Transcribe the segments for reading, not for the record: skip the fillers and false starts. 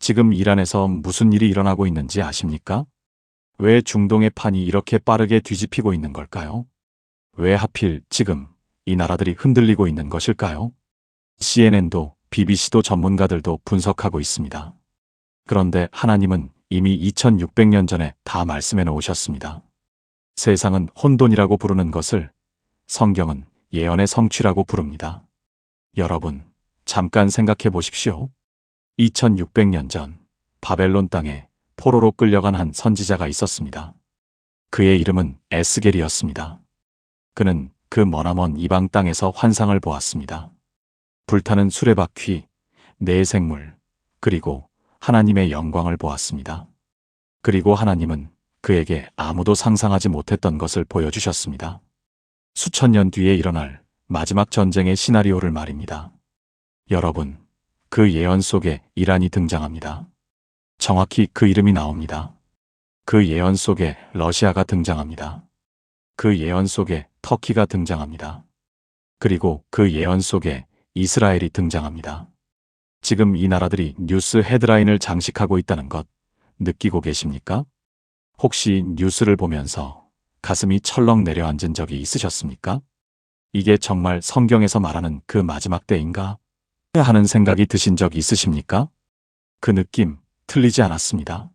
지금 이란에서 무슨 일이 일어나고 있는지 아십니까? 왜 중동의 판이 이렇게 빠르게 뒤집히고 있는 걸까요? 왜 하필 지금 이 나라들이 흔들리고 있는 것일까요? CNN도 BBC도 전문가들도 분석하고 있습니다. 그런데 하나님은 이미 2600년 전에 다 말씀해 놓으셨습니다. 세상은 혼돈이라고 부르는 것을 성경은 예언의 성취라고 부릅니다. 여러분, 잠깐 생각해 보십시오. 2600년 전 바벨론 땅에 포로로 끌려간 한 선지자가 있었습니다. 그의 이름은 에스겔이었습니다. 그는 그 머나먼 이방 땅에서 환상을 보았습니다. 불타는 수레바퀴, 네 생물, 그리고 하나님의 영광을 보았습니다. 그리고 하나님은 그에게 아무도 상상하지 못했던 것을 보여주셨습니다. 수천 년 뒤에 일어날 마지막 전쟁의 시나리오를 말입니다. 여러분, 그 예언 속에 이란이 등장합니다. 정확히 그 이름이 나옵니다. 그 예언 속에 러시아가 등장합니다. 그 예언 속에 터키가 등장합니다. 그리고 그 예언 속에 이스라엘이 등장합니다. 지금 이 나라들이 뉴스 헤드라인을 장식하고 있다는 것 느끼고 계십니까? 혹시 뉴스를 보면서 가슴이 철렁 내려앉은 적이 있으셨습니까? 이게 정말 성경에서 말하는 그 마지막 때인가? 하는 생각이 드신 적 있으십니까? 그 느낌 틀리지 않았습니다.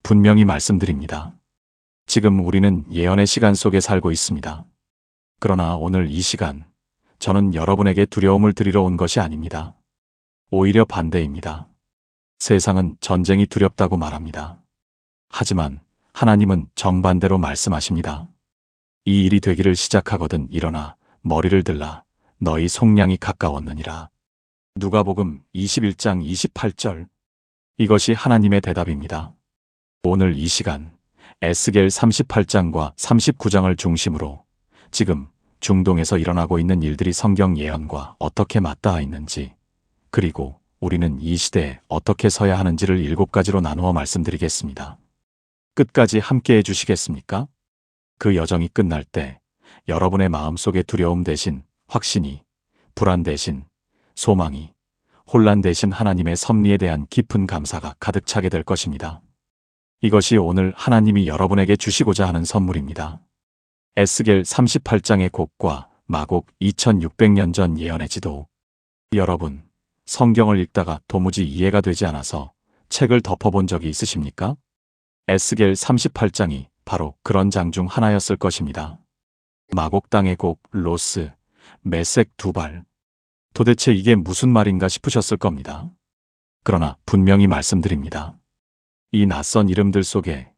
분명히 말씀드립니다. 지금 우리는 예언의 시간 속에 살고 있습니다. 그러나 오늘 이 시간, 저는 여러분에게 두려움을 드리러 온 것이 아닙니다. 오히려 반대입니다. 세상은 전쟁이 두렵다고 말합니다. 하지만 하나님은 정반대로 말씀하십니다. 이 일이 되기를 시작하거든 일어나 머리를 들라 너희 속량이 가까웠느니라. 누가복음 21장 28절. 이것이 하나님의 대답입니다. 오늘 이 시간 에스겔 38장과 39장을 중심으로 지금 중동에서 일어나고 있는 일들이 성경 예언과 어떻게 맞닿아 있는지, 그리고 우리는 이 시대에 어떻게 서야 하는지를 7가지로 나누어 말씀드리겠습니다. 끝까지 함께 해주시겠습니까? 그 여정이 끝날 때 여러분의 마음속에 두려움 대신 확신이, 불안 대신 소망이, 혼란 대신 하나님의 섭리에 대한 깊은 감사가 가득 차게 될 것입니다. 이것이 오늘 하나님이 여러분에게 주시고자 하는 선물입니다. 에스겔 38장의 곡과 마곡 2600년 전 예언의 지도. 여러분, 성경을 읽다가 도무지 이해가 되지 않아서 책을 덮어본 적이 있으십니까? 에스겔 38장이 바로 그런 장 중 하나였을 것입니다. 마곡 땅의 곡, 로스, 메색 두발. 도대체 이게 무슨 말인가 싶으셨을 겁니다. 그러나 분명히 말씀드립니다. 이 낯선 이름들 속에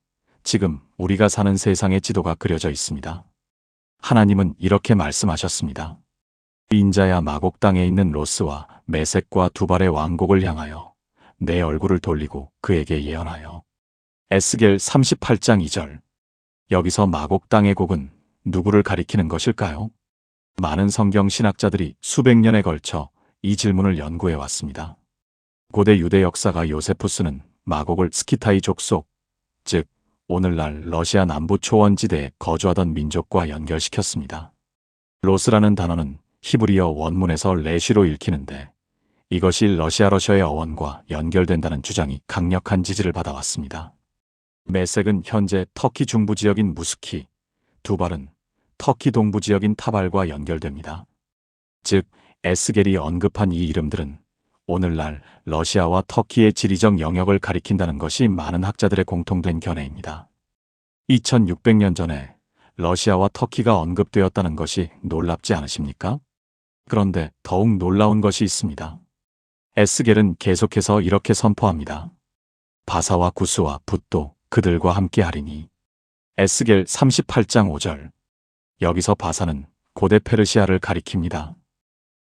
지금 우리가 사는 세상의 지도가 그려져 있습니다. 하나님은 이렇게 말씀하셨습니다. 인자야 마곡 땅에 있는 로스와 메색과 두발의 왕국을 향하여 내 얼굴을 돌리고 그에게 예언하여. 에스겔 38장 2절. 여기서 마곡 땅의 곡은 누구를 가리키는 것일까요? 많은 성경 신학자들이 수백 년에 걸쳐 이 질문을 연구해 왔습니다. 고대 유대 역사가 요세푸스는 마곡을 스키타이 족속, 즉 오늘날 러시아 남부 초원지대에 거주하던 민족과 연결시켰습니다. 로스라는 단어는 히브리어 원문에서 레쉬로 읽히는데 이것이 러시아의 어원과 연결된다는 주장이 강력한 지지를 받아왔습니다. 메색은 현재 터키 중부 지역인 무스키, 두발은 터키 동부 지역인 타발과 연결됩니다. 즉, 에스겔이 언급한 이 이름들은 오늘날 러시아와 터키의 지리적 영역을 가리킨다는 것이 많은 학자들의 공통된 견해입니다. 2600년 전에 러시아와 터키가 언급되었다는 것이 놀랍지 않으십니까? 그런데 더욱 놀라운 것이 있습니다. 에스겔은 계속해서 이렇게 선포합니다. 바사와 구스와 붓도 그들과 함께 하리니. 에스겔 38장 5절. 여기서 바사는 고대 페르시아를 가리킵니다.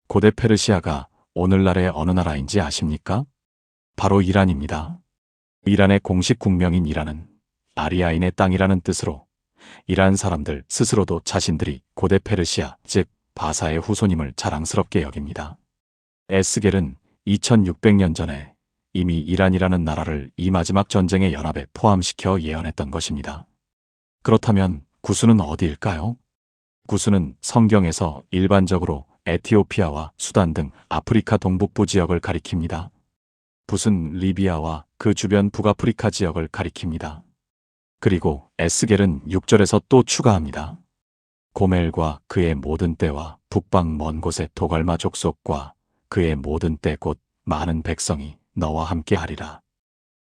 고대 페르시아가 오늘날의 어느 나라인지 아십니까? 바로 이란입니다. 이란의 공식 국명인 이란은 아리아인의 땅이라는 뜻으로 이란 사람들 스스로도 자신들이 고대 페르시아, 즉 바사의 후손임을 자랑스럽게 여깁니다. 에스겔은 2600년 전에 이미 이란이라는 나라를 이 마지막 전쟁의 연합에 포함시켜 예언했던 것입니다. 그렇다면 구스는 어디일까요? 구스는 성경에서 일반적으로 에티오피아와 수단 등 아프리카 동북부 지역을 가리킵니다. 붓은 리비아와 그 주변 북아프리카 지역을 가리킵니다. 그리고 에스겔은 6절에서 또 추가합니다. 고멜과 그의 모든 떼와 북방 먼 곳의 도갈마 족속과 그의 모든 떼 곧 많은 백성이 너와 함께 하리라.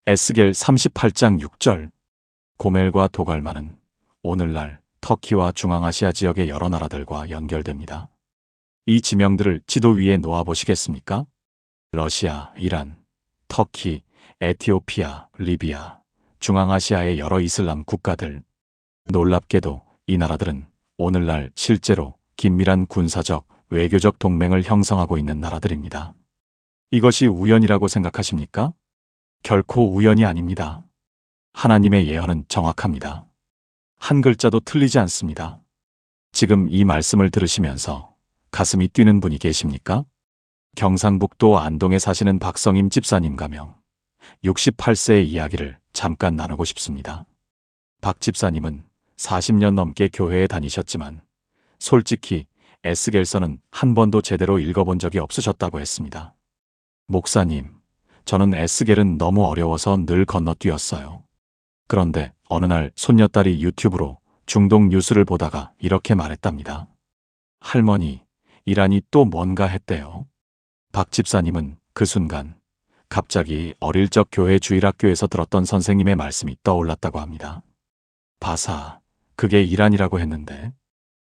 에스겔 38장 6절. 고멜과 도갈마는 오늘날 터키와 중앙아시아 지역의 여러 나라들과 연결됩니다. 이 지명들을 지도 위에 놓아보시겠습니까? 러시아, 이란, 터키, 에티오피아, 리비아, 중앙아시아의 여러 이슬람 국가들. 놀랍게도 이 나라들은 오늘날 실제로 긴밀한 군사적, 외교적 동맹을 형성하고 있는 나라들입니다. 이것이 우연이라고 생각하십니까? 결코 우연이 아닙니다. 하나님의 예언은 정확합니다. 한 글자도 틀리지 않습니다. 지금 이 말씀을 들으시면서 가슴이 뛰는 분이 계십니까? 경상북도 안동에 사시는 박성임 집사님 가명 68세의 이야기를 잠깐 나누고 싶습니다. 박 집사님은 40년 넘게 교회에 다니셨지만 솔직히 에스겔서는 한 번도 제대로 읽어본 적이 없으셨다고 했습니다. 목사님, 저는 에스겔은 너무 어려워서 늘 건너뛰었어요. 그런데 어느 날 손녀딸이 유튜브로 중동 뉴스를 보다가 이렇게 말했답니다. 할머니, 이란이 또 뭔가 했대요. 박 집사님은 그 순간 갑자기 어릴 적 교회 주일학교에서 들었던 선생님의 말씀이 떠올랐다고 합니다. 바사, 그게 이란이라고 했는데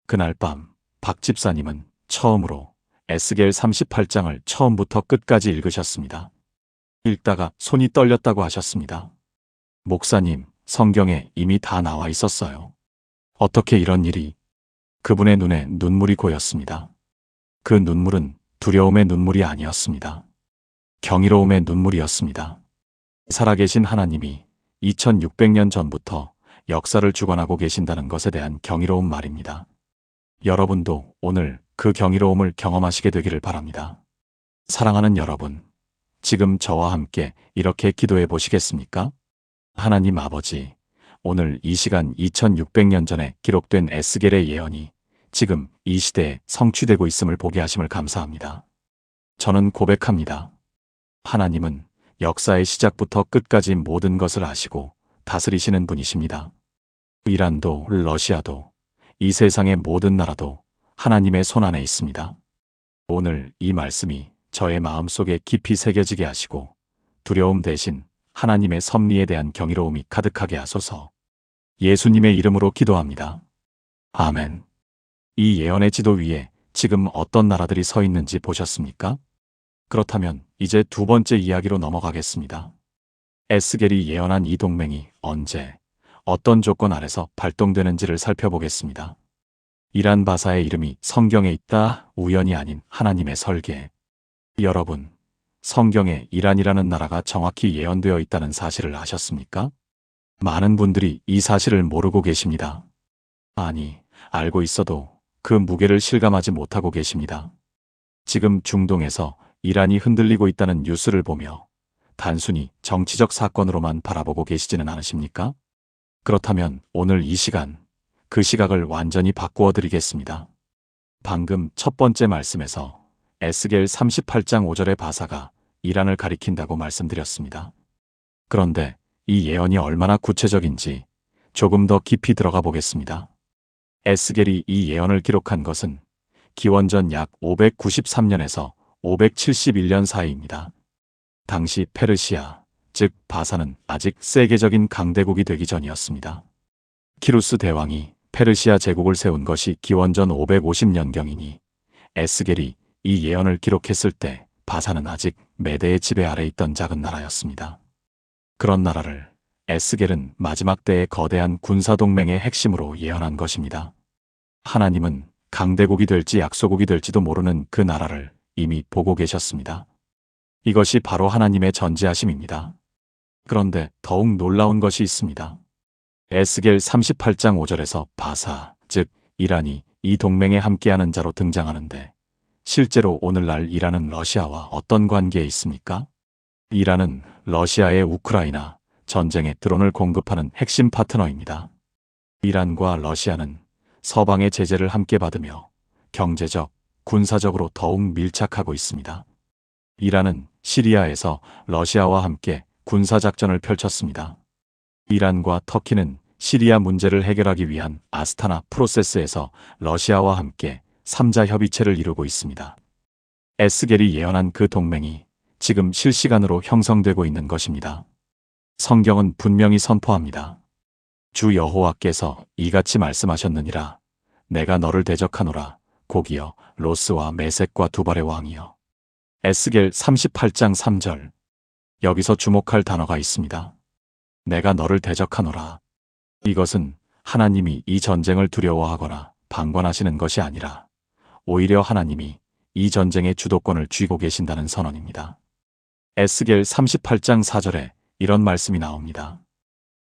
그날 밤 박 집사님은 처음으로 에스겔 38장을 처음부터 끝까지 읽으셨습니다. 읽다가 손이 떨렸다고 하셨습니다. 목사님, 성경에 이미 다 나와 있었어요. 어떻게 이런 일이? 그분의 눈에 눈물이 고였습니다. 그 눈물은 두려움의 눈물이 아니었습니다. 경이로움의 눈물이었습니다. 살아계신 하나님이 2600년 전부터 역사를 주관하고 계신다는 것에 대한 경이로운 말입니다. 여러분도 오늘 그 경이로움을 경험하시게 되기를 바랍니다. 사랑하는 여러분, 지금 저와 함께 이렇게 기도해 보시겠습니까? 하나님 아버지, 오늘 이 시간 2600년 전에 기록된 에스겔의 예언이 지금 이 시대에 성취되고 있음을 보게 하심을 감사합니다. 저는 고백합니다. 하나님은 역사의 시작부터 끝까지 모든 것을 아시고 다스리시는 분이십니다. 이란도 러시아도 이 세상의 모든 나라도 하나님의 손안에 있습니다. 오늘 이 말씀이 저의 마음속에 깊이 새겨지게 하시고 두려움 대신 하나님의 섭리에 대한 경이로움이 가득하게 하소서. 예수님의 이름으로 기도합니다. 아멘. 이 예언의 지도 위에 지금 어떤 나라들이 서 있는지 보셨습니까? 그렇다면 이제 두 번째 이야기로 넘어가겠습니다. 에스겔이 예언한 이 동맹이 언제, 어떤 조건 아래서 발동되는지를 살펴보겠습니다. 이란 바사의 이름이 성경에 있다, 우연이 아닌 하나님의 설계. 여러분, 성경에 이란이라는 나라가 정확히 예언되어 있다는 사실을 아셨습니까? 많은 분들이 이 사실을 모르고 계십니다. 아니, 알고 있어도 그 무게를 실감하지 못하고 계십니다. 지금 중동에서 이란이 흔들리고 있다는 뉴스를 보며 단순히 정치적 사건으로만 바라보고 계시지는 않으십니까? 그렇다면 오늘 이 시간, 그 시각을 완전히 바꾸어 드리겠습니다. 방금 첫 번째 말씀에서 에스겔 38장 5절의 바사가 이란을 가리킨다고 말씀드렸습니다. 그런데 이 예언이 얼마나 구체적인지 조금 더 깊이 들어가 보겠습니다. 에스겔이 이 예언을 기록한 것은 기원전 약 593년에서 571년 사이입니다. 당시 페르시아, 즉 바사는 아직 세계적인 강대국이 되기 전이었습니다. 키루스 대왕이 페르시아 제국을 세운 것이 기원전 550년경이니 에스겔이 이 예언을 기록했을 때 바사는 아직 메대의 지배 아래 있던 작은 나라였습니다. 그런 나라를 에스겔은 마지막 때의 거대한 군사동맹의 핵심으로 예언한 것입니다. 하나님은 강대국이 될지 약소국이 될지도 모르는 그 나라를 이미 보고 계셨습니다. 이것이 바로 하나님의 전지하심입니다. 그런데 더욱 놀라운 것이 있습니다. 에스겔 38장 5절에서 바사, 즉 이란이 이 동맹에 함께하는 자로 등장하는데 실제로 오늘날 이란은 러시아와 어떤 관계에 있습니까? 이란은 러시아의 우크라이나 전쟁에 드론을 공급하는 핵심 파트너입니다. 이란과 러시아는 서방의 제재를 함께 받으며 경제적, 군사적으로 더욱 밀착하고 있습니다. 이란은 시리아에서 러시아와 함께 군사작전을 펼쳤습니다. 이란과 터키는 시리아 문제를 해결하기 위한 아스타나 프로세스에서 러시아와 함께 3자 협의체를 이루고 있습니다. 에스겔이 예언한 그 동맹이 지금 실시간으로 형성되고 있는 것입니다. 성경은 분명히 선포합니다. 주 여호와께서 이같이 말씀하셨느니라. 내가 너를 대적하노라. 고기여 로스와 메섹과 두발의 왕이여. 에스겔 38장 3절. 여기서 주목할 단어가 있습니다. 내가 너를 대적하노라. 이것은 하나님이 이 전쟁을 두려워하거나 방관하시는 것이 아니라 오히려 하나님이 이 전쟁의 주도권을 쥐고 계신다는 선언입니다. 에스겔 38장 4절에 이런 말씀이 나옵니다.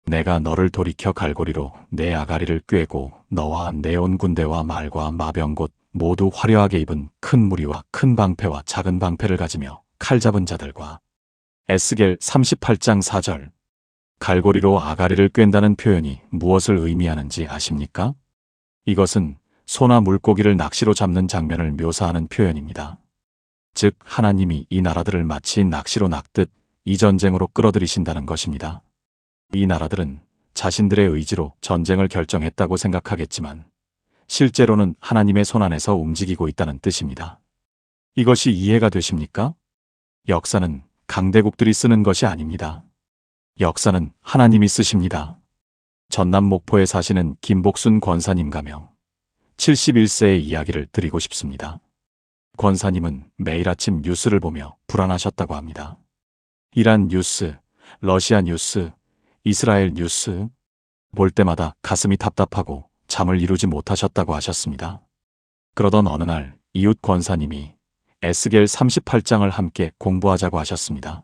내가 너를 돌이켜 갈고리로 내 아가리를 꿰고 너와 내 온 군대와 말과 마병 곧 모두 화려하게 입은 큰 무리와 큰 방패와 작은 방패를 가지며 칼 잡은 자들과. 에스겔 38장 4절. 갈고리로 아가리를 꿰다는 표현이 무엇을 의미하는지 아십니까? 이것은 소나 물고기를 낚시로 잡는 장면을 묘사하는 표현입니다. 즉 하나님이 이 나라들을 마치 낚시로 낚듯 이 전쟁으로 끌어들이신다는 것입니다. 이 나라들은 자신들의 의지로 전쟁을 결정했다고 생각하겠지만 실제로는 하나님의 손안에서 움직이고 있다는 뜻입니다. 이것이 이해가 되십니까? 역사는 강대국들이 쓰는 것이 아닙니다. 역사는 하나님이 쓰십니다. 전남 목포에 사시는 김복순 권사님 가명 71세의 이야기를 드리고 싶습니다. 권사님은 매일 아침 뉴스를 보며 불안하셨다고 합니다. 이란 뉴스, 러시아 뉴스, 이스라엘 뉴스 볼 때마다 가슴이 답답하고 잠을 이루지 못하셨다고 하셨습니다. 그러던 어느 날 이웃 권사님이 에스겔 38장을 함께 공부하자고 하셨습니다.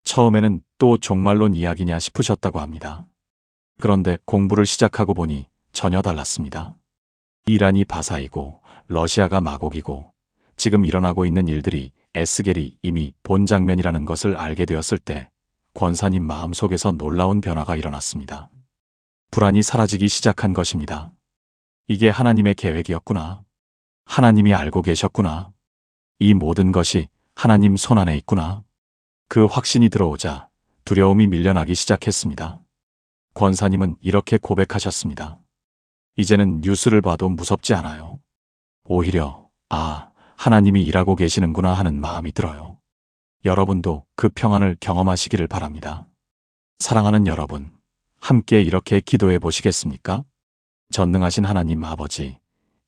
처음에는 또 종말론 이야기냐 싶으셨다고 합니다. 그런데 공부를 시작하고 보니 전혀 달랐습니다. 이란이 바사이고 러시아가 마곡이고 지금 일어나고 있는 일들이 에스겔이 이미 본 장면이라는 것을 알게 되었을 때 권사님 마음속에서 놀라운 변화가 일어났습니다. 불안이 사라지기 시작한 것입니다. 이게 하나님의 계획이었구나. 하나님이 알고 계셨구나. 이 모든 것이 하나님 손안에 있구나. 그 확신이 들어오자 두려움이 밀려나기 시작했습니다. 권사님은 이렇게 고백하셨습니다. 이제는 뉴스를 봐도 무섭지 않아요. 오히려 하나님이 일하고 계시는구나 하는 마음이 들어요. 여러분도 그 평안을 경험하시기를 바랍니다. 사랑하는 여러분, 함께 이렇게 기도해 보시겠습니까? 전능하신 하나님 아버지,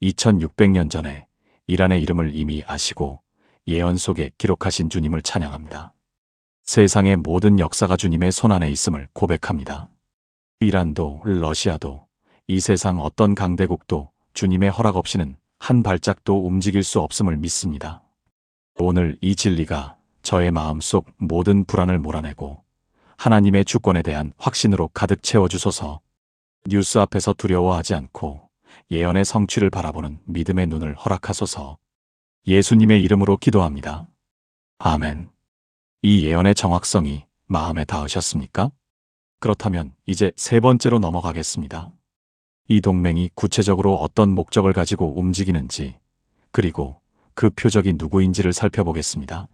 2600년 전에 이란의 이름을 이미 아시고 예언 속에 기록하신 주님을 찬양합니다. 세상의 모든 역사가 주님의 손안에 있음을 고백합니다. 이란도 러시아도 이 세상 어떤 강대국도 주님의 허락 없이는 한 발짝도 움직일 수 없음을 믿습니다. 오늘 이 진리가 저의 마음속 모든 불안을 몰아내고 하나님의 주권에 대한 확신으로 가득 채워주소서. 뉴스 앞에서 두려워하지 않고 예언의 성취를 바라보는 믿음의 눈을 허락하소서. 예수님의 이름으로 기도합니다. 아멘. 이 예언의 정확성이 마음에 닿으셨습니까? 그렇다면 이제 세 번째로 넘어가겠습니다. 이 동맹이 구체적으로 어떤 목적을 가지고 움직이는지, 그리고 그 표적이 누구인지를 살펴보겠습니다.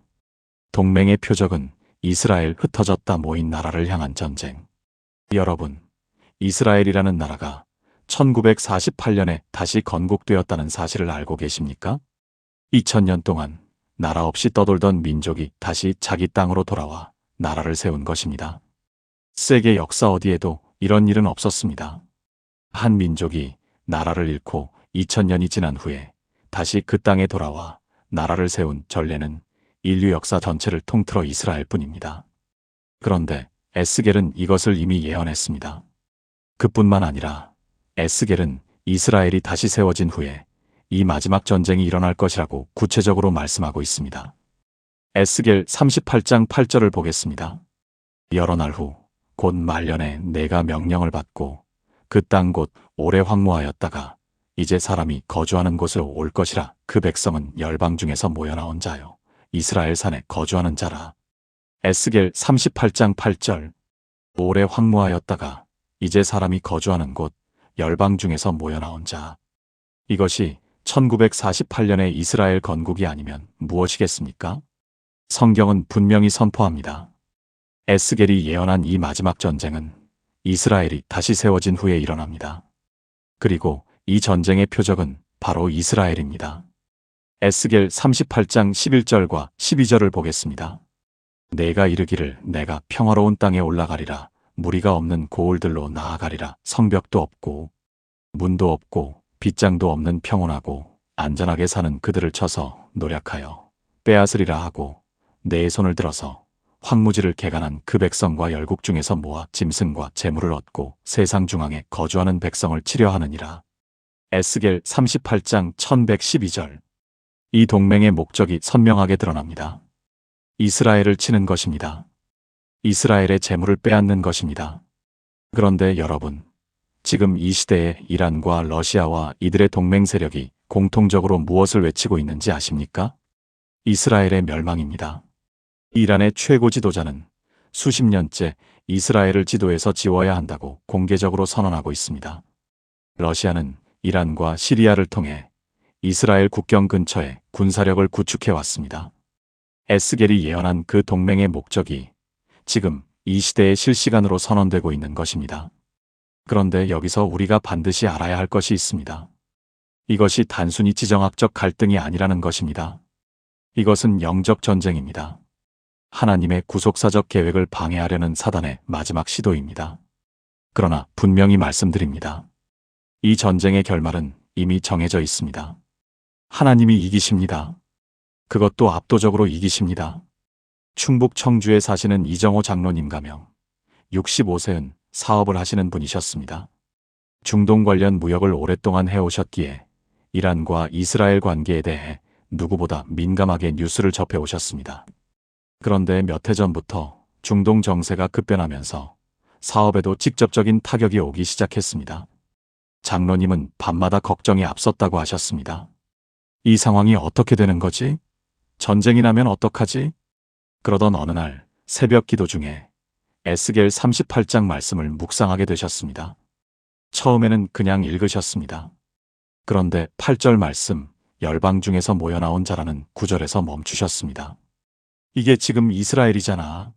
동맹의 표적은 이스라엘 흩어졌다 모인 나라를 향한 전쟁. 여러분, 이스라엘이라는 나라가 1948년에 다시 건국되었다는 사실을 알고 계십니까? 2000년 동안 나라 없이 떠돌던 민족이 다시 자기 땅으로 돌아와 나라를 세운 것입니다. 세계 역사 어디에도 이런 일은 없었습니다. 한 민족이 나라를 잃고 2000년이 지난 후에 다시 그 땅에 돌아와 나라를 세운 전례는 인류 역사 전체를 통틀어 이스라엘 뿐입니다. 그런데 에스겔은 이것을 이미 예언했습니다. 그뿐만 아니라 에스겔은 이스라엘이 다시 세워진 후에 이 마지막 전쟁이 일어날 것이라고 구체적으로 말씀하고 있습니다. 에스겔 38장 8절을 보겠습니다. 여러 날 후 곧 말년에 내가 명령을 받고 그 땅 곧 오래 황무하였다가 이제 사람이 거주하는 곳으로 올 것이라. 그 백성은 열방 중에서 모여 나온 자요 이스라엘 산에 거주하는 자라. 에스겔 38장 8절. 오래 황무하였다가 이제 사람이 거주하는 곳 열방 중에서 모여 나온 자. 이것이 1948년의 이스라엘 건국이 아니면 무엇이겠습니까? 성경은 분명히 선포합니다. 에스겔이 예언한 이 마지막 전쟁은 이스라엘이 다시 세워진 후에 일어납니다. 그리고 이 전쟁의 표적은 바로 이스라엘입니다. 에스겔 38장 11절과 12절을 보겠습니다. 내가 이르기를 내가 평화로운 땅에 올라가리라. 무리가 없는 고을들로 나아가리라. 성벽도 없고 문도 없고 빗장도 없는 평온하고 안전하게 사는 그들을 쳐서 노략하여 빼앗으리라 하고 내 손을 들어서 황무지를 개간한 그 백성과 열국 중에서 모아 짐승과 재물을 얻고 세상 중앙에 거주하는 백성을 치려 하느니라. 에스겔 38장 1112절. 이 동맹의 목적이 선명하게 드러납니다. 이스라엘을 치는 것입니다. 이스라엘의 재물을 빼앗는 것입니다. 그런데 여러분, 지금 이 시대에 이란과 러시아와 이들의 동맹 세력이 공통적으로 무엇을 외치고 있는지 아십니까? 이스라엘의 멸망입니다. 이란의 최고 지도자는 수십 년째 이스라엘을 지도에서 지워야 한다고 공개적으로 선언하고 있습니다. 러시아는 이란과 시리아를 통해 이스라엘 국경 근처에 군사력을 구축해 왔습니다. 에스겔이 예언한 그 동맹의 목적이 지금 이 시대에 실시간으로 선언되고 있는 것입니다. 그런데 여기서 우리가 반드시 알아야 할 것이 있습니다. 이것이 단순히 지정학적 갈등이 아니라는 것입니다. 이것은 영적 전쟁입니다. 하나님의 구속사적 계획을 방해하려는 사단의 마지막 시도입니다. 그러나 분명히 말씀드립니다. 이 전쟁의 결말은 이미 정해져 있습니다. 하나님이 이기십니다. 그것도 압도적으로 이기십니다. 충북 청주에 사시는 이정호 장로님 가명 65세은 사업을 하시는 분이셨습니다. 중동 관련 무역을 오랫동안 해오셨기에 이란과 이스라엘 관계에 대해 누구보다 민감하게 뉴스를 접해오셨습니다. 그런데 몇 해 전부터 중동 정세가 급변하면서 사업에도 직접적인 타격이 오기 시작했습니다. 장로님은 밤마다 걱정이 앞섰다고 하셨습니다. 이 상황이 어떻게 되는 거지? 전쟁이 나면 어떡하지? 그러던 어느 날 새벽 기도 중에 에스겔 38장 말씀을 묵상하게 되셨습니다. 처음에는 그냥 읽으셨습니다. 그런데 8절 말씀, 열방 중에서 모여 나온 자라는 9절에서 멈추셨습니다. 이게 지금 이스라엘이잖아.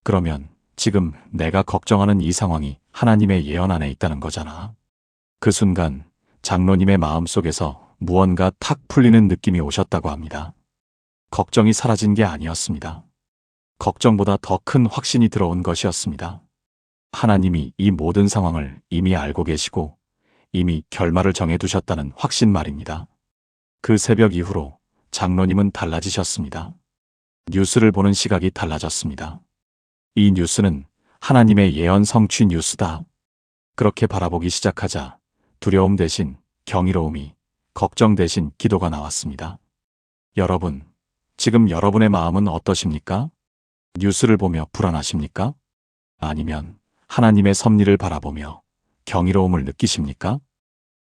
그러면 지금 내가 걱정하는 이 상황이 하나님의 예언 안에 있다는 거잖아. 그 순간 장로님의 마음속에서 무언가 탁 풀리는 느낌이 오셨다고 합니다. 걱정이 사라진 게 아니었습니다. 걱정보다 더 큰 확신이 들어온 것이었습니다. 하나님이 이 모든 상황을 이미 알고 계시고 이미 결말을 정해두셨다는 확신 말입니다. 그 새벽 이후로 장로님은 달라지셨습니다. 뉴스를 보는 시각이 달라졌습니다. 이 뉴스는 하나님의 예언 성취 뉴스다. 그렇게 바라보기 시작하자 두려움 대신 경이로움이, 걱정 대신 기도가 나왔습니다. 여러분, 지금 여러분의 마음은 어떠십니까? 뉴스를 보며 불안하십니까? 아니면 하나님의 섭리를 바라보며 경이로움을 느끼십니까?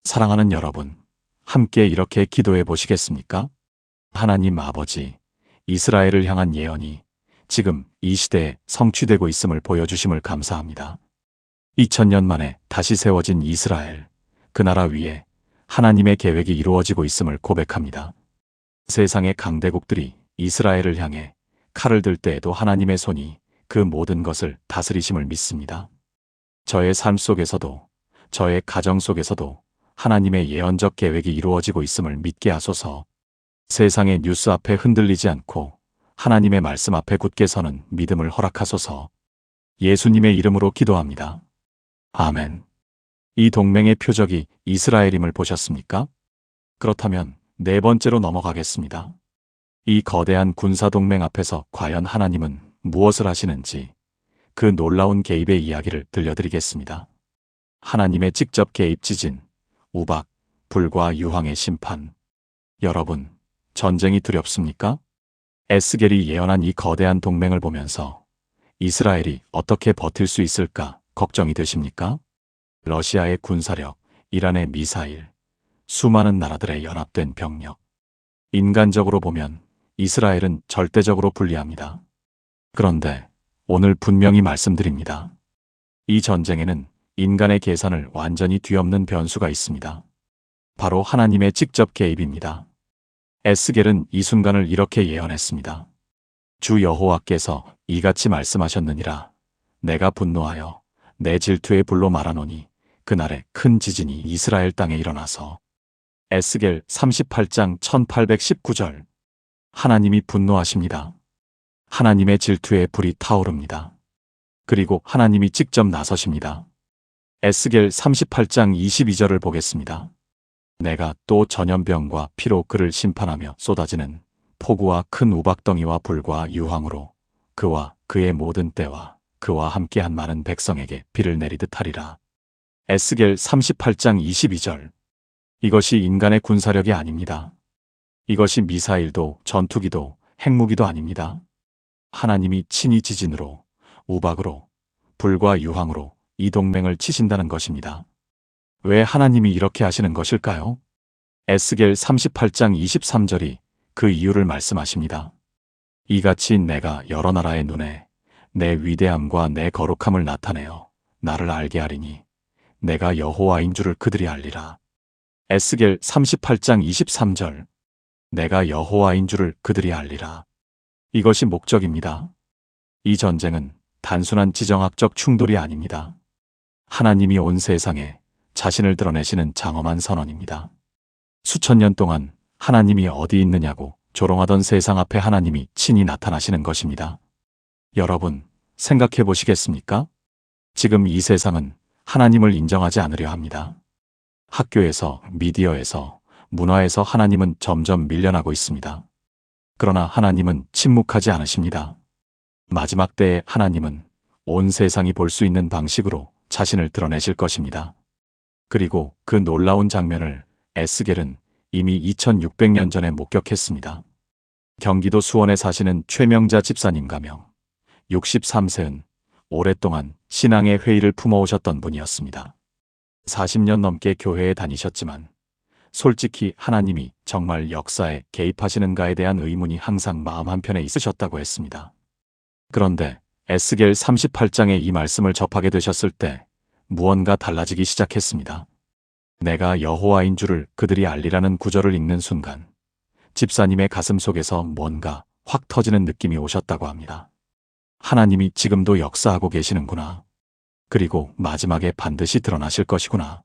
사랑하는 여러분, 함께 이렇게 기도해 보시겠습니까? 하나님 아버지, 이스라엘을 향한 예언이 지금 이 시대에 성취되고 있음을 보여주심을 감사합니다. 2000년 만에 다시 세워진 이스라엘, 그 나라 위에 하나님의 계획이 이루어지고 있음을 고백합니다. 세상의 강대국들이 이스라엘을 향해 칼을 들 때에도 하나님의 손이 그 모든 것을 다스리심을 믿습니다. 저의 삶 속에서도, 저의 가정 속에서도 하나님의 예언적 계획이 이루어지고 있음을 믿게 하소서. 세상의 뉴스 앞에 흔들리지 않고 하나님의 말씀 앞에 굳게 서는 믿음을 허락하소서. 예수님의 이름으로 기도합니다. 아멘. 이 동맹의 표적이 이스라엘임을 보셨습니까? 그렇다면 네 번째로 넘어가겠습니다. 이 거대한 군사동맹 앞에서 과연 하나님은 무엇을 하시는지 그 놀라운 개입의 이야기를 들려드리겠습니다. 하나님의 직접 개입 지진, 우박, 불과 유황의 심판. 여러분, 전쟁이 두렵습니까? 에스겔이 예언한 이 거대한 동맹을 보면서 이스라엘이 어떻게 버틸 수 있을까 걱정이 되십니까? 러시아의 군사력, 이란의 미사일, 수많은 나라들의 연합된 병력. 인간적으로 보면 이스라엘은 절대적으로 불리합니다. 그런데 오늘 분명히 말씀드립니다. 이 전쟁에는 인간의 계산을 완전히 뒤엎는 변수가 있습니다. 바로 하나님의 직접 개입입니다. 에스겔은 이 순간을 이렇게 예언했습니다. 주 여호와께서 이같이 말씀하셨느니라. 내가 분노하여 내 질투의 불로 말하노니 그날에 큰 지진이 이스라엘 땅에 일어나서. 에스겔 38장 1819절. 하나님이 분노하십니다. 하나님의 질투의 불이 타오릅니다. 그리고 하나님이 직접 나서십니다. 에스겔 38장 22절을 보겠습니다. 내가 또 전염병과 피로 그를 심판하며 쏟아지는 폭우와 큰 우박덩이와 불과 유황으로 그와 그의 모든 때와 그와 함께한 많은 백성에게 비를 내리듯 하리라. 에스겔 38장 22절. 이것이 인간의 군사력이 아닙니다. 이것이 미사일도 전투기도 핵무기도 아닙니다. 하나님이 친히 지진으로, 우박으로, 불과 유황으로 이 동맹을 치신다는 것입니다. 왜 하나님이 이렇게 하시는 것일까요? 에스겔 38장 23절이 그 이유를 말씀하십니다. 이같이 내가 여러 나라의 눈에 내 위대함과 내 거룩함을 나타내어 나를 알게 하리니 내가 여호와인 줄을 그들이 알리라. 에스겔 38장 23절. 내가 여호와인 줄을 그들이 알리라. 이것이 목적입니다. 이 전쟁은 단순한 지정학적 충돌이 아닙니다. 하나님이 온 세상에 자신을 드러내시는 장엄한 선언입니다. 수천 년 동안 하나님이 어디 있느냐고 조롱하던 세상 앞에 하나님이 친히 나타나시는 것입니다. 여러분, 생각해 보시겠습니까? 지금 이 세상은 하나님을 인정하지 않으려 합니다. 학교에서, 미디어에서, 문화에서 하나님은 점점 밀려나고 있습니다. 그러나 하나님은 침묵하지 않으십니다. 마지막 때에 하나님은 온 세상이 볼 수 있는 방식으로 자신을 드러내실 것입니다. 그리고 그 놀라운 장면을 에스겔은 이미 2600년 전에 목격했습니다. 경기도 수원에 사시는 최명자 집사님 가명 63세은 오랫동안 신앙의 회의를 품어오셨던 분이었습니다. 40년 넘게 교회에 다니셨지만 솔직히 하나님이 정말 역사에 개입하시는가에 대한 의문이 항상 마음 한편에 있으셨다고 했습니다. 그런데 에스겔 38장의 이 말씀을 접하게 되셨을 때 무언가 달라지기 시작했습니다. 내가 여호와인 줄을 그들이 알리라는 구절을 읽는 순간 집사님의 가슴 속에서 뭔가 확 터지는 느낌이 오셨다고 합니다. 하나님이 지금도 역사하고 계시는구나. 그리고 마지막에 반드시 드러나실 것이구나.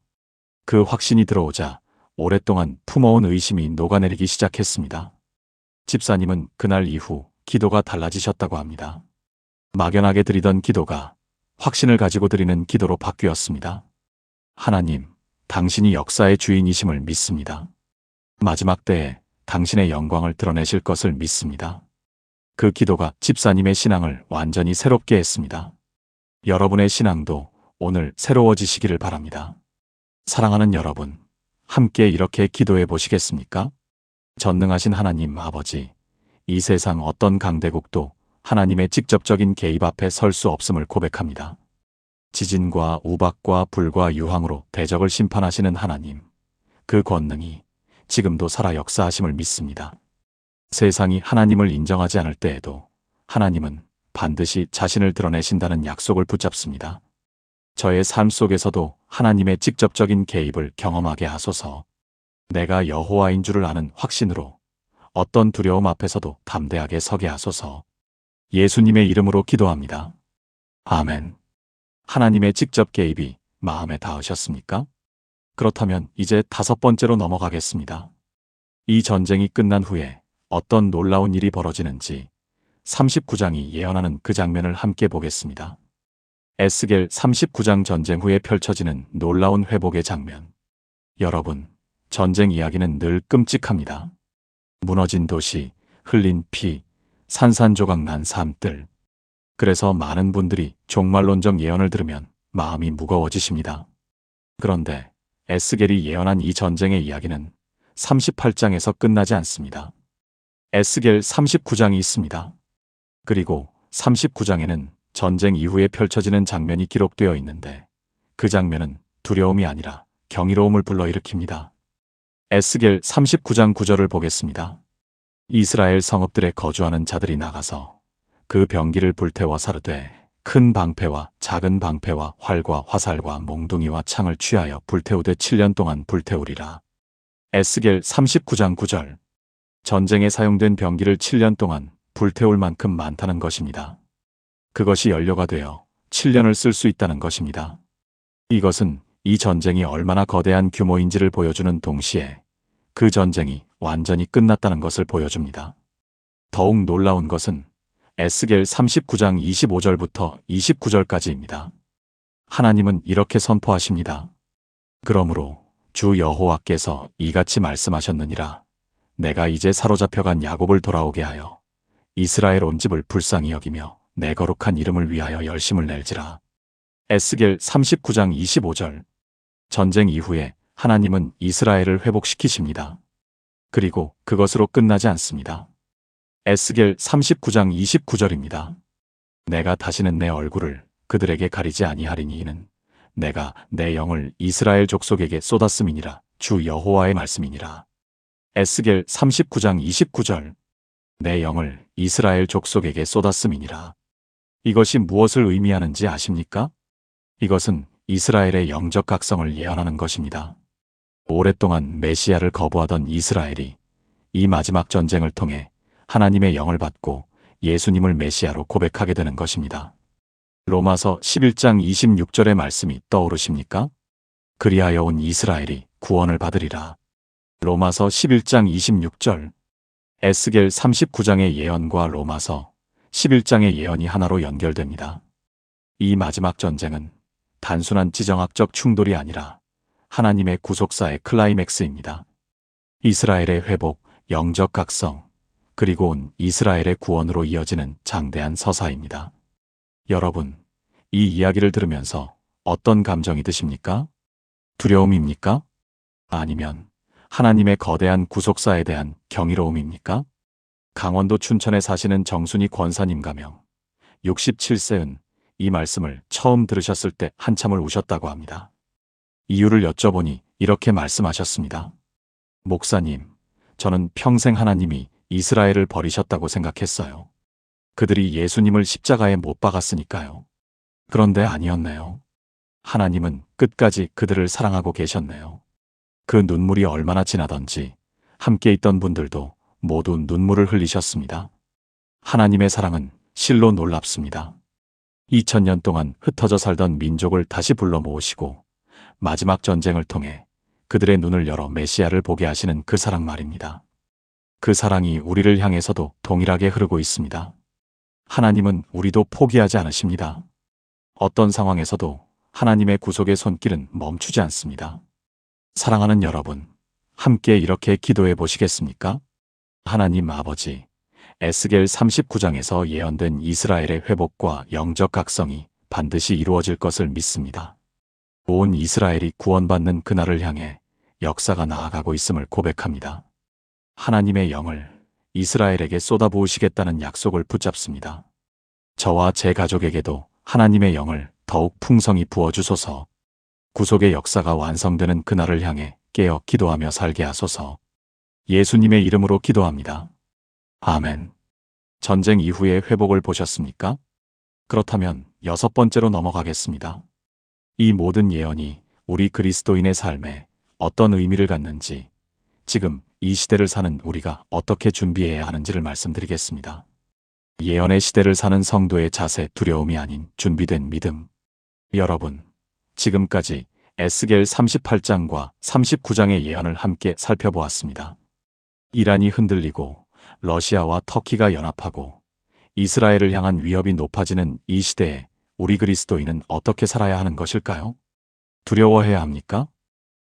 그 확신이 들어오자 오랫동안 품어온 의심이 녹아내리기 시작했습니다. 집사님은 그날 이후 기도가 달라지셨다고 합니다. 막연하게 드리던 기도가 확신을 가지고 드리는 기도로 바뀌었습니다. 하나님, 당신이 역사의 주인이심을 믿습니다. 마지막 때에 당신의 영광을 드러내실 것을 믿습니다. 그 기도가 집사님의 신앙을 완전히 새롭게 했습니다. 여러분의 신앙도 오늘 새로워지시기를 바랍니다. 사랑하는 여러분, 함께 이렇게 기도해 보시겠습니까? 전능하신 하나님 아버지, 이 세상 어떤 강대국도 하나님의 직접적인 개입 앞에 설 수 없음을 고백합니다. 지진과 우박과 불과 유황으로 대적을 심판하시는 하나님, 그 권능이 지금도 살아 역사하심을 믿습니다. 세상이 하나님을 인정하지 않을 때에도 하나님은 반드시 자신을 드러내신다는 약속을 붙잡습니다. 저의 삶 속에서도 하나님의 직접적인 개입을 경험하게 하소서. 내가 여호와인 줄을 아는 확신으로 어떤 두려움 앞에서도 담대하게 서게 하소서. 예수님의 이름으로 기도합니다. 아멘. 하나님의 직접 개입이 마음에 닿으셨습니까? 그렇다면 이제 5번째로 넘어가겠습니다. 이 전쟁이 끝난 후에 어떤 놀라운 일이 벌어지는지 39장이 예언하는 그 장면을 함께 보겠습니다. 에스겔 39장 전쟁 후에 펼쳐지는 놀라운 회복의 장면. 여러분, 전쟁 이야기는 늘 끔찍합니다. 무너진 도시, 흘린 피, 산산조각 난 삶들. 그래서 많은 분들이 종말론적 예언을 들으면 마음이 무거워지십니다. 그런데 에스겔이 예언한 이 전쟁의 이야기는 38장에서 끝나지 않습니다. 에스겔 39장이 있습니다. 그리고 39장에는 전쟁 이후에 펼쳐지는 장면이 기록되어 있는데 그 장면은 두려움이 아니라 경이로움을 불러일으킵니다. 에스겔 39장 9절을 보겠습니다. 이스라엘 성읍들에 거주하는 자들이 나가서 그 병기를 불태워 사르되 큰 방패와 작은 방패와 활과 화살과 몽둥이와 창을 취하여 불태우되 7년 동안 불태우리라. 에스겔 39장 9절. 전쟁에 사용된 병기를 7년 동안 불태울 만큼 많다는 것입니다. 그것이 연료가 되어 7년을 쓸 수 있다는 것입니다. 이것은 이 전쟁이 얼마나 거대한 규모인지를 보여주는 동시에 그 전쟁이 완전히 끝났다는 것을 보여줍니다. 더욱 놀라운 것은 에스겔 39장 25절부터 29절까지입니다. 하나님은 이렇게 선포하십니다. 그러므로 주 여호와께서 이같이 말씀하셨느니라. 내가 이제 사로잡혀간 야곱을 돌아오게 하여 이스라엘 온 집을 불쌍히 여기며 내 거룩한 이름을 위하여 열심을 낼지라. 에스겔 39장 25절. 전쟁 이후에 하나님은 이스라엘을 회복시키십니다. 그리고 그것으로 끝나지 않습니다. 에스겔 39장 29절입니다. 내가 다시는 내 얼굴을 그들에게 가리지 아니하리니 이는 내가 내 영을 이스라엘 족속에게 쏟았음이니라. 주 여호와의 말씀이니라. 에스겔 39장 29절. 내 영을 이스라엘 족속에게 쏟았음이니라. 이것이 무엇을 의미하는지 아십니까? 이것은 이스라엘의 영적 각성을 예언하는 것입니다. 오랫동안 메시아를 거부하던 이스라엘이 이 마지막 전쟁을 통해 하나님의 영을 받고 예수님을 메시아로 고백하게 되는 것입니다. 로마서 11장 26절의 말씀이 떠오르십니까? 그리하여 온 이스라엘이 구원을 받으리라. 로마서 11장 26절. 에스겔 39장의 예언과 로마서 11장의 예언이 하나로 연결됩니다. 이 마지막 전쟁은 단순한 지정학적 충돌이 아니라 하나님의 구속사의 클라이맥스입니다. 이스라엘의 회복, 영적 각성, 그리고 온 이스라엘의 구원으로 이어지는 장대한 서사입니다. 여러분, 이 이야기를 들으면서 어떤 감정이 드십니까? 두려움입니까? 아니면 하나님의 거대한 구속사에 대한 경이로움입니까? 강원도 춘천에 사시는 정순이 권사님 가명 67세은 이 말씀을 처음 들으셨을 때 한참을 우셨다고 합니다. 이유를 여쭤보니 이렇게 말씀하셨습니다. 목사님, 저는 평생 하나님이 이스라엘을 버리셨다고 생각했어요. 그들이 예수님을 십자가에 못 박았으니까요. 그런데 아니었네요. 하나님은 끝까지 그들을 사랑하고 계셨네요. 그 눈물이 얼마나 진하던지 함께 있던 분들도 모두 눈물을 흘리셨습니다. 하나님의 사랑은 실로 놀랍습니다. 2000년 동안 흩어져 살던 민족을 다시 불러 모으시고 마지막 전쟁을 통해 그들의 눈을 열어 메시아를 보게 하시는 그 사랑 말입니다. 그 사랑이 우리를 향해서도 동일하게 흐르고 있습니다. 하나님은 우리도 포기하지 않으십니다. 어떤 상황에서도 하나님의 구속의 손길은 멈추지 않습니다. 사랑하는 여러분, 함께 이렇게 기도해 보시겠습니까? 하나님 아버지, 에스겔 39장에서 예언된 이스라엘의 회복과 영적 각성이 반드시 이루어질 것을 믿습니다. 온 이스라엘이 구원받는 그날을 향해 역사가 나아가고 있음을 고백합니다. 하나님의 영을 이스라엘에게 쏟아부으시겠다는 약속을 붙잡습니다. 저와 제 가족에게도 하나님의 영을 더욱 풍성히 부어주소서. 구속의 역사가 완성되는 그날을 향해 깨어 기도하며 살게 하소서. 예수님의 이름으로 기도합니다. 아멘. 전쟁 이후의 회복을 보셨습니까? 그렇다면 6번째로 넘어가겠습니다. 이 모든 예언이 우리 그리스도인의 삶에 어떤 의미를 갖는지, 지금 이 시대를 사는 우리가 어떻게 준비해야 하는지를 말씀드리겠습니다. 예언의 시대를 사는 성도의 자세, 두려움이 아닌 준비된 믿음. 여러분, 지금까지 에스겔 38장과 39장의 예언을 함께 살펴보았습니다. 이란이 흔들리고 러시아와 터키가 연합하고 이스라엘을 향한 위협이 높아지는 이 시대에 우리 그리스도인은 어떻게 살아야 하는 것일까요? 두려워해야 합니까?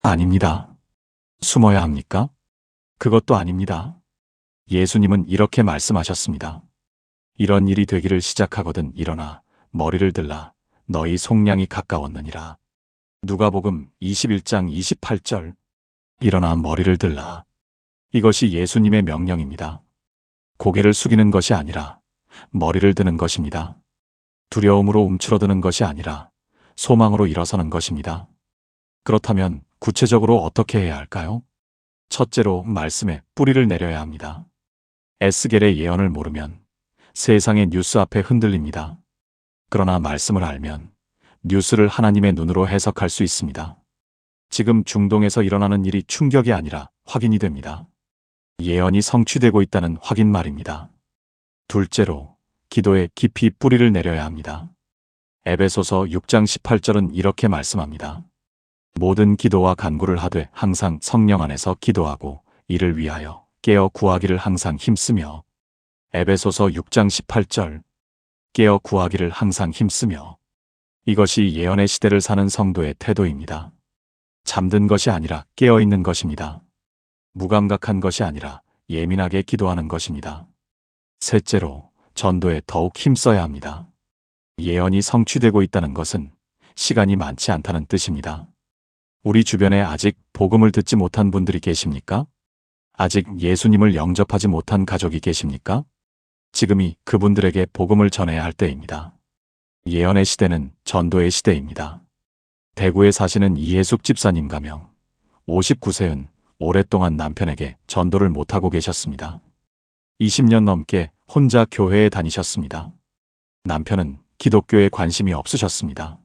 아닙니다. 숨어야 합니까? 그것도 아닙니다. 예수님은 이렇게 말씀하셨습니다. 이런 일이 되기를 시작하거든 일어나 머리를 들라 너희 속량이 가까웠느니라. 누가복음 21장 28절. 일어나 머리를 들라. 이것이 예수님의 명령입니다. 고개를 숙이는 것이 아니라 머리를 드는 것입니다. 두려움으로 움츠러드는 것이 아니라 소망으로 일어서는 것입니다. 그렇다면 구체적으로 어떻게 해야 할까요? 첫째로 말씀에 뿌리를 내려야 합니다. 에스겔의 예언을 모르면 세상의 뉴스 앞에 흔들립니다. 그러나 말씀을 알면 뉴스를 하나님의 눈으로 해석할 수 있습니다. 지금 중동에서 일어나는 일이 충격이 아니라 확인이 됩니다. 예언이 성취되고 있다는 확인 말입니다. 둘째로, 기도에 깊이 뿌리를 내려야 합니다. 에베소서 6장 18절은 이렇게 말씀합니다. 모든 기도와 간구를 하되 항상 성령 안에서 기도하고 이를 위하여 깨어 구하기를 항상 힘쓰며. 에베소서 6장 18절. 깨어 구하기를 항상 힘쓰며. 이것이 예언의 시대를 사는 성도의 태도입니다. 잠든 것이 아니라 깨어 있는 것입니다. 무감각한 것이 아니라 예민하게 기도하는 것입니다. 셋째로, 전도에 더욱 힘써야 합니다. 예언이 성취되고 있다는 것은 시간이 많지 않다는 뜻입니다. 우리 주변에 아직 복음을 듣지 못한 분들이 계십니까? 아직 예수님을 영접하지 못한 가족이 계십니까? 지금이 그분들에게 복음을 전해야 할 때입니다. 예언의 시대는 전도의 시대입니다. 대구에 사시는 이혜숙 집사님 가명 59세은 오랫동안 남편에게 전도를 못하고 계셨습니다. 20년 넘게 혼자 교회에 다니셨습니다. 남편은 기독교에 관심이 없으셨습니다.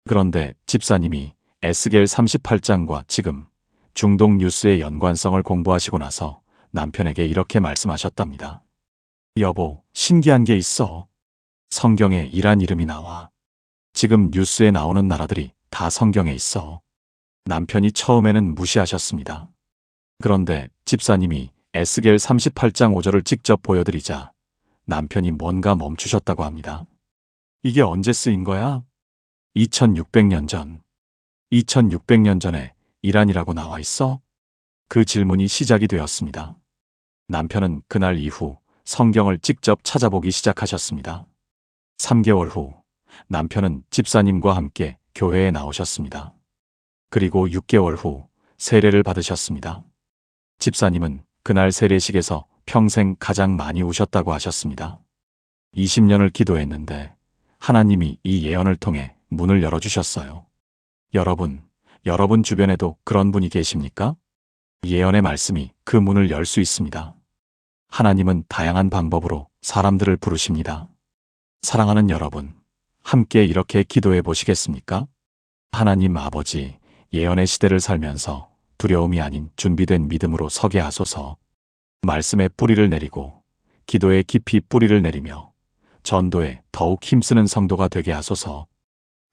그런데 집사님이 에스겔 38장과 지금 중동 뉴스의 연관성을 공부하시고 나서 남편에게 이렇게 말씀하셨답니다. 여보, 신기한 게 있어. 성경에 이란 이름이 나와. 지금 뉴스에 나오는 나라들이 다 성경에 있어. 남편이 처음에는 무시하셨습니다. 그런데 집사님이 에스겔 38장 5절을 직접 보여드리자 남편이 뭔가 멈추셨다고 합니다. 이게 언제 쓰인 거야? 2600년 전. 2600년 전에 이란이라고 나와 있어? 그 질문이 시작이 되었습니다. 남편은 그날 이후 성경을 직접 찾아보기 시작하셨습니다. 3개월 후 남편은 집사님과 함께 교회에 나오셨습니다. 그리고 6개월 후 세례를 받으셨습니다. 집사님은 그날 세례식에서 평생 가장 많이 우셨다고 하셨습니다. 20년을 기도했는데 하나님이 이 예언을 통해 문을 열어주셨어요. 여러분 주변에도 그런 분이 계십니까? 예언의 말씀이 그 문을 열 수 있습니다. 하나님은 다양한 방법으로 사람들을 부르십니다. 사랑하는 여러분, 함께 이렇게 기도해 보시겠습니까? 하나님 아버지, 예언의 시대를 살면서 두려움이 아닌 준비된 믿음으로 서게 하소서. 말씀에 뿌리를 내리고 기도에 깊이 뿌리를 내리며 전도에 더욱 힘쓰는 성도가 되게 하소서.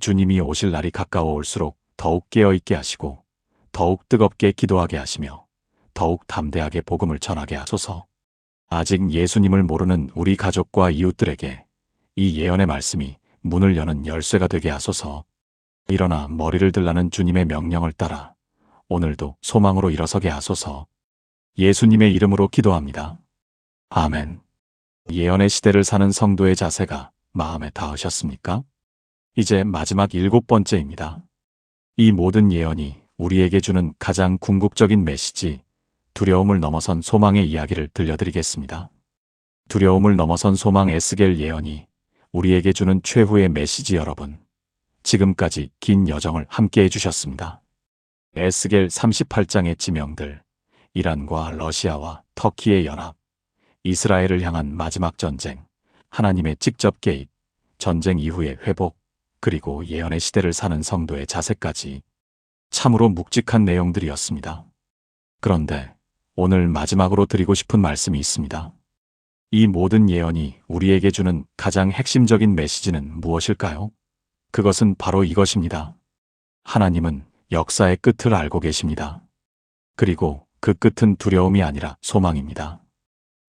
주님이 오실 날이 가까워 올수록 더욱 깨어있게 하시고 더욱 뜨겁게 기도하게 하시며 더욱 담대하게 복음을 전하게 하소서. 아직 예수님을 모르는 우리 가족과 이웃들에게 이 예언의 말씀이 문을 여는 열쇠가 되게 하소서. 일어나 머리를 들라는 주님의 명령을 따라 오늘도 소망으로 일어서게 하소서. 예수님의 이름으로 기도합니다. 아멘. 예언의 시대를 사는 성도의 자세가 마음에 닿으셨습니까? 이제 마지막 7번째입니다. 이 모든 예언이 우리에게 주는 가장 궁극적인 메시지, 두려움을 넘어선 소망의 이야기를 들려드리겠습니다. 두려움을 넘어선 소망 에스겔 예언이 우리에게 주는 최후의 메시지. 여러분, 지금까지 긴 여정을 함께 해주셨습니다. 에스겔 38장의 지명들, 이란과 러시아와 터키의 연합, 이스라엘을 향한 마지막 전쟁, 하나님의 직접 개입, 전쟁 이후의 회복, 그리고 예언의 시대를 사는 성도의 자세까지 참으로 묵직한 내용들이었습니다. 그런데 오늘 마지막으로 드리고 싶은 말씀이 있습니다. 이 모든 예언이 우리에게 주는 가장 핵심적인 메시지는 무엇일까요? 그것은 바로 이것입니다. 하나님은 역사의 끝을 알고 계십니다. 그리고 그 끝은 두려움이 아니라 소망입니다.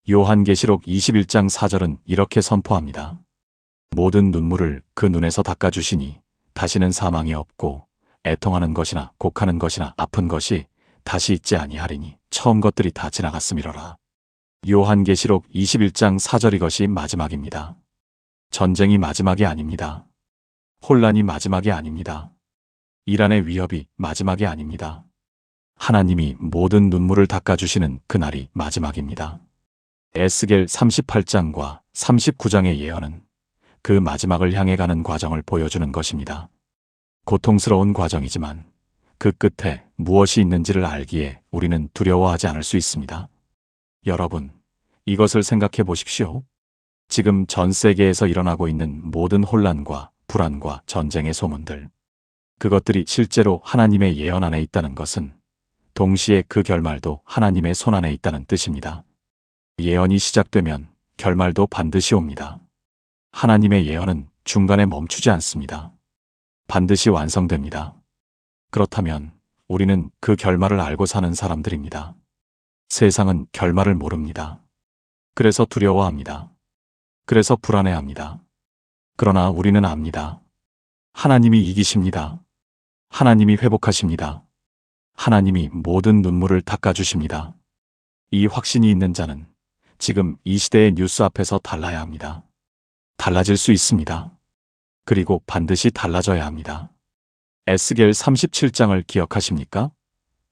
요한계시록 21장 4절은 이렇게 선포합니다. 모든 눈물을 그 눈에서 닦아주시니 다시는 사망이 없고 애통하는 것이나 곡하는 것이나 아픈 것이 다시 있지 아니하리니 처음 것들이 다 지나갔음이로라. 요한계시록 21장 4절. 이것이 마지막입니다. 전쟁이 마지막이 아닙니다. 혼란이 마지막이 아닙니다. 이란의 위협이 마지막이 아닙니다. 하나님이 모든 눈물을 닦아주시는 그날이 마지막입니다. 에스겔 38장과 39장의 예언은 그 마지막을 향해 가는 과정을 보여주는 것입니다. 고통스러운 과정이지만 그 끝에 무엇이 있는지를 알기에 우리는 두려워하지 않을 수 있습니다. 여러분, 이것을 생각해 보십시오. 지금 전 세계에서 일어나고 있는 모든 혼란과 불안과 전쟁의 소문들, 그것들이 실제로 하나님의 예언 안에 있다는 것은 동시에 그 결말도 하나님의 손 안에 있다는 뜻입니다. 예언이 시작되면 결말도 반드시 옵니다. 하나님의 예언은 중간에 멈추지 않습니다. 반드시 완성됩니다. 그렇다면 우리는 그 결말을 알고 사는 사람들입니다. 세상은 결말을 모릅니다. 그래서 두려워합니다. 그래서 불안해합니다. 그러나 우리는 압니다. 하나님이 이기십니다. 하나님이 회복하십니다. 하나님이 모든 눈물을 닦아주십니다. 이 확신이 있는 자는 지금 이 시대의 뉴스 앞에서 달라야 합니다. 달라질 수 있습니다. 그리고 반드시 달라져야 합니다. 에스겔 37장을 기억하십니까?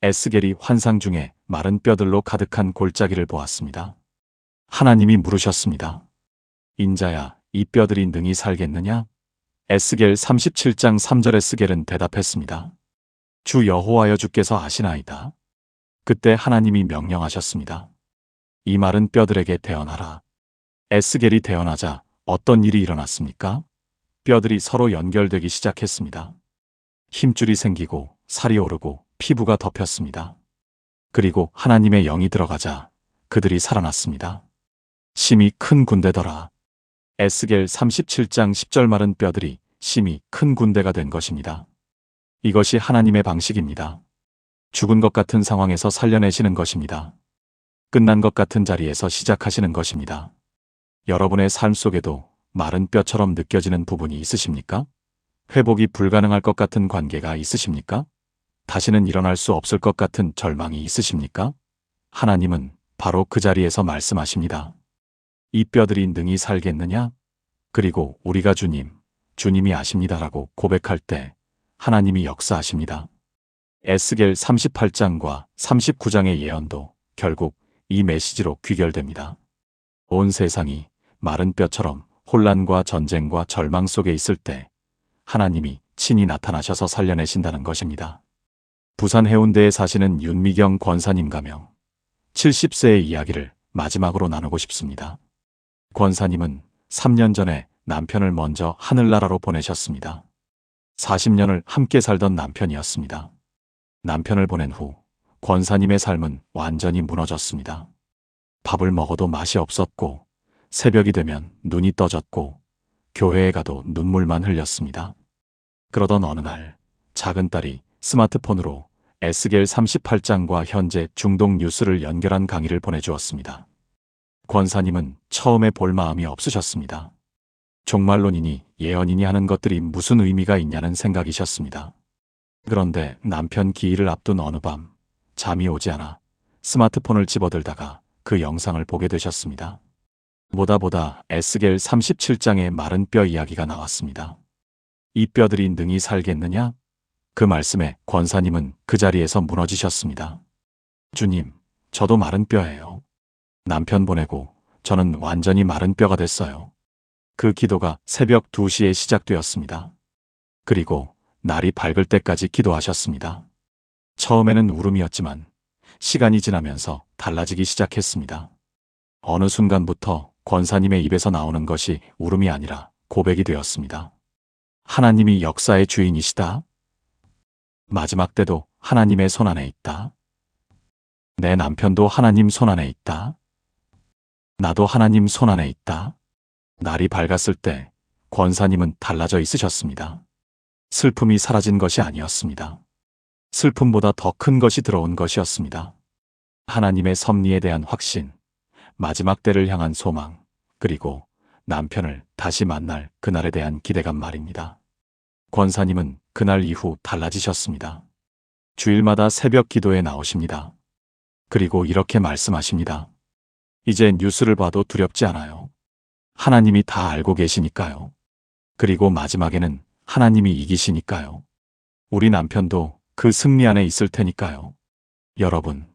에스겔이 환상 중에 마른 뼈들로 가득한 골짜기를 보았습니다. 하나님이 물으셨습니다. 인자야, 이 뼈들이 능히 살겠느냐? 에스겔 37장 3절 에스겔은 대답했습니다. 주 여호와여 주께서 아시나이다. 그때 하나님이 명령하셨습니다. 이 마른 뼈들에게 대언하라. 에스겔이 대언하자 어떤 일이 일어났습니까? 뼈들이 서로 연결되기 시작했습니다. 힘줄이 생기고 살이 오르고 피부가 덮였습니다. 그리고 하나님의 영이 들어가자 그들이 살아났습니다. 심히 큰 군대더라. 에스겔 37장 10절 마른 뼈들이 심히 큰 군대가 된 것입니다. 이것이 하나님의 방식입니다. 죽은 것 같은 상황에서 살려내시는 것입니다. 끝난 것 같은 자리에서 시작하시는 것입니다. 여러분의 삶 속에도 마른 뼈처럼 느껴지는 부분이 있으십니까? 회복이 불가능할 것 같은 관계가 있으십니까? 다시는 일어날 수 없을 것 같은 절망이 있으십니까? 하나님은 바로 그 자리에서 말씀하십니다. 이 뼈들이 능히 살겠느냐? 그리고 우리가 주님이 아십니다라고 고백할 때 하나님이 역사하십니다. 에스겔 38장과 39장의 예언도 결국 이 메시지로 귀결됩니다. 온 세상이 마른 뼈처럼 혼란과 전쟁과 절망 속에 있을 때 하나님이 친히 나타나셔서 살려내신다는 것입니다. 부산 해운대에 사시는 윤미경 권사님 가명 70세의 이야기를 마지막으로 나누고 싶습니다. 권사님은 3년 전에 남편을 먼저 하늘나라로 보내셨습니다. 40년을 함께 살던 남편이었습니다. 남편을 보낸 후 권사님의 삶은 완전히 무너졌습니다. 밥을 먹어도 맛이 없었고 새벽이 되면 눈이 떠졌고 교회에 가도 눈물만 흘렸습니다. 그러던 어느 날 작은 딸이 스마트폰으로 에스겔 38장과 현재 중동 뉴스를 연결한 강의를 보내주었습니다. 권사님은 처음에 볼 마음이 없으셨습니다. 종말론이니 예언이니 하는 것들이 무슨 의미가 있냐는 생각이셨습니다. 그런데 남편 기일을 앞둔 어느 밤 잠이 오지 않아 스마트폰을 집어들다가 그 영상을 보게 되셨습니다. 보다 에스겔 37장의 마른 뼈 이야기가 나왔습니다. 이 뼈들이 능히 살겠느냐? 그 말씀에 권사님은 그 자리에서 무너지셨습니다. 주님, 저도 마른 뼈예요. 남편 보내고 저는 완전히 마른 뼈가 됐어요. 그 기도가 새벽 2시에 시작되었습니다. 그리고 날이 밝을 때까지 기도하셨습니다. 처음에는 울음이었지만 시간이 지나면서 달라지기 시작했습니다. 어느 순간부터 권사님의 입에서 나오는 것이 울음이 아니라 고백이 되었습니다. 하나님이 역사의 주인이시다. 마지막 때도 하나님의 손 안에 있다. 내 남편도 하나님 손 안에 있다. 나도 하나님 손 안에 있다. 날이 밝았을 때 권사님은 달라져 있으셨습니다. 슬픔이 사라진 것이 아니었습니다. 슬픔보다 더 큰 것이 들어온 것이었습니다. 하나님의 섭리에 대한 확신, 마지막 때를 향한 소망, 그리고 남편을 다시 만날 그날에 대한 기대감 말입니다. 권사님은 그날 이후 달라지셨습니다. 주일마다 새벽 기도에 나오십니다. 그리고 이렇게 말씀하십니다. 이제 뉴스를 봐도 두렵지 않아요. 하나님이 다 알고 계시니까요. 그리고 마지막에는 하나님이 이기시니까요. 우리 남편도 그 승리 안에 있을 테니까요. 여러분,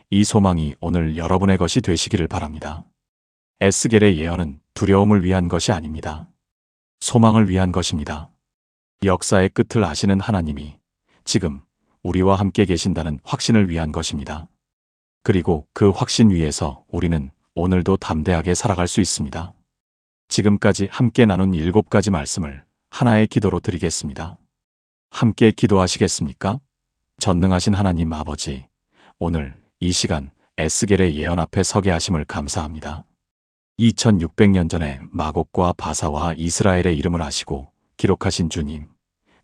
이 소망이 오늘 여러분의 것이 되시기를 바랍니다. 에스겔의 예언은 두려움을 위한 것이 아닙니다. 소망을 위한 것입니다. 역사의 끝을 아시는 하나님이 지금 우리와 함께 계신다는 확신을 위한 것입니다. 그리고 그 확신 위에서 우리는 오늘도 담대하게 살아갈 수 있습니다. 지금까지 함께 나눈 7가지 말씀을 하나의 기도로 드리겠습니다. 함께 기도하시겠습니까? 전능하신 하나님 아버지, 오늘 이 시간 에스겔의 예언 앞에 서게 하심을 감사합니다. 2600년 전에 마곡과 바사와 이스라엘의 이름을 아시고 기록하신 주님,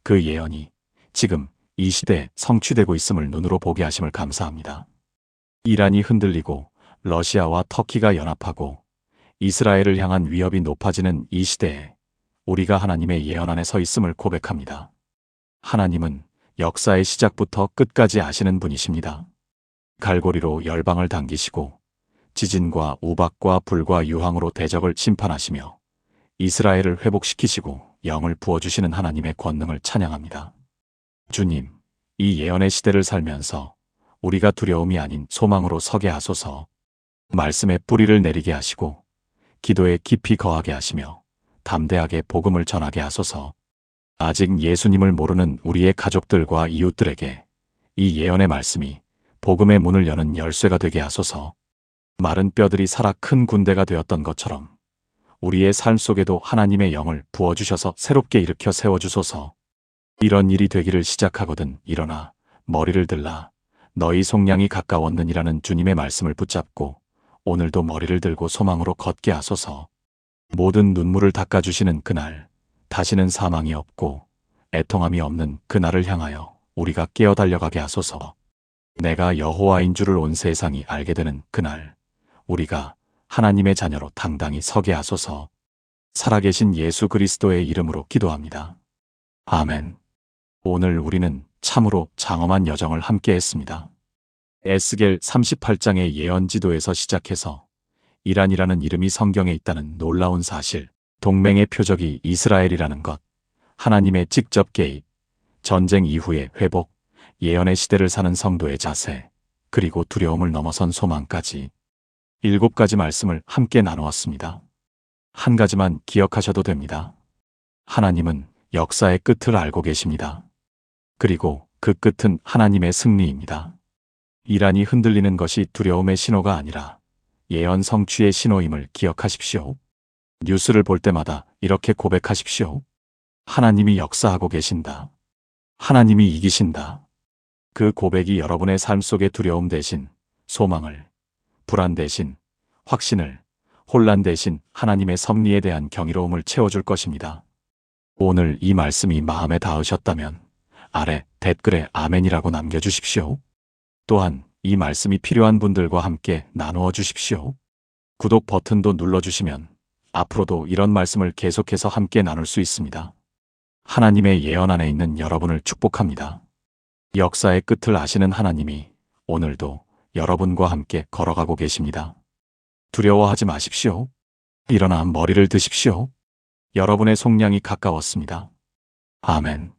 그 예언이 지금 이 시대에 성취되고 있음을 눈으로 보게 하심을 감사합니다. 이란이 흔들리고 러시아와 터키가 연합하고 이스라엘을 향한 위협이 높아지는 이 시대에 우리가 하나님의 예언 안에 서 있음을 고백합니다. 하나님은 역사의 시작부터 끝까지 아시는 분이십니다. 갈고리로 열방을 당기시고 지진과 우박과 불과 유황으로 대적을 심판하시며 이스라엘을 회복시키시고 영을 부어주시는 하나님의 권능을 찬양합니다. 주님, 이 예언의 시대를 살면서 우리가 두려움이 아닌 소망으로 서게 하소서. 말씀의 뿌리를 내리게 하시고 기도에 깊이 거하게 하시며 담대하게 복음을 전하게 하소서. 아직 예수님을 모르는 우리의 가족들과 이웃들에게 이 예언의 말씀이 복음의 문을 여는 열쇠가 되게 하소서. 마른 뼈들이 살아 큰 군대가 되었던 것처럼 우리의 삶 속에도 하나님의 영을 부어주셔서 새롭게 일으켜 세워주소서. 이런 일이 되기를 시작하거든 일어나 머리를 들라 너희 속량이 가까웠느니라는 주님의 말씀을 붙잡고 오늘도 머리를 들고 소망으로 걷게 하소서. 모든 눈물을 닦아주시는 그날, 다시는 사망이 없고 애통함이 없는 그날을 향하여 우리가 깨어 달려가게 하소서. 내가 여호와인 줄을 온 세상이 알게 되는 그날, 우리가 하나님의 자녀로 당당히 서게 하소서. 살아계신 예수 그리스도의 이름으로 기도합니다. 아멘. 오늘 우리는 참으로 장엄한 여정을 함께 했습니다. 에스겔 38장의 예언지도에서 시작해서 이란이라는 이름이 성경에 있다는 놀라운 사실, 동맹의 표적이 이스라엘이라는 것, 하나님의 직접 개입, 전쟁 이후의 회복, 예언의 시대를 사는 성도의 자세, 그리고 두려움을 넘어선 소망까지 7가지 말씀을 함께 나누었습니다. 한 가지만 기억하셔도 됩니다. 하나님은 역사의 끝을 알고 계십니다. 그리고 그 끝은 하나님의 승리입니다. 이란이 흔들리는 것이 두려움의 신호가 아니라 예언 성취의 신호임을 기억하십시오. 뉴스를 볼 때마다 이렇게 고백하십시오. 하나님이 역사하고 계신다. 하나님이 이기신다. 그 고백이 여러분의 삶 속의 두려움 대신 소망을, 불안 대신 확신을, 혼란 대신 하나님의 섭리에 대한 경이로움을 채워줄 것입니다. 오늘 이 말씀이 마음에 닿으셨다면 아래 댓글에 아멘이라고 남겨주십시오. 또한 이 말씀이 필요한 분들과 함께 나누어 주십시오. 구독 버튼도 눌러주시면 앞으로도 이런 말씀을 계속해서 함께 나눌 수 있습니다. 하나님의 예언 안에 있는 여러분을 축복합니다. 역사의 끝을 아시는 하나님이 오늘도 여러분과 함께 걸어가고 계십니다. 두려워하지 마십시오. 일어나 머리를 드십시오. 여러분의 속량이 가까웠습니다. 아멘.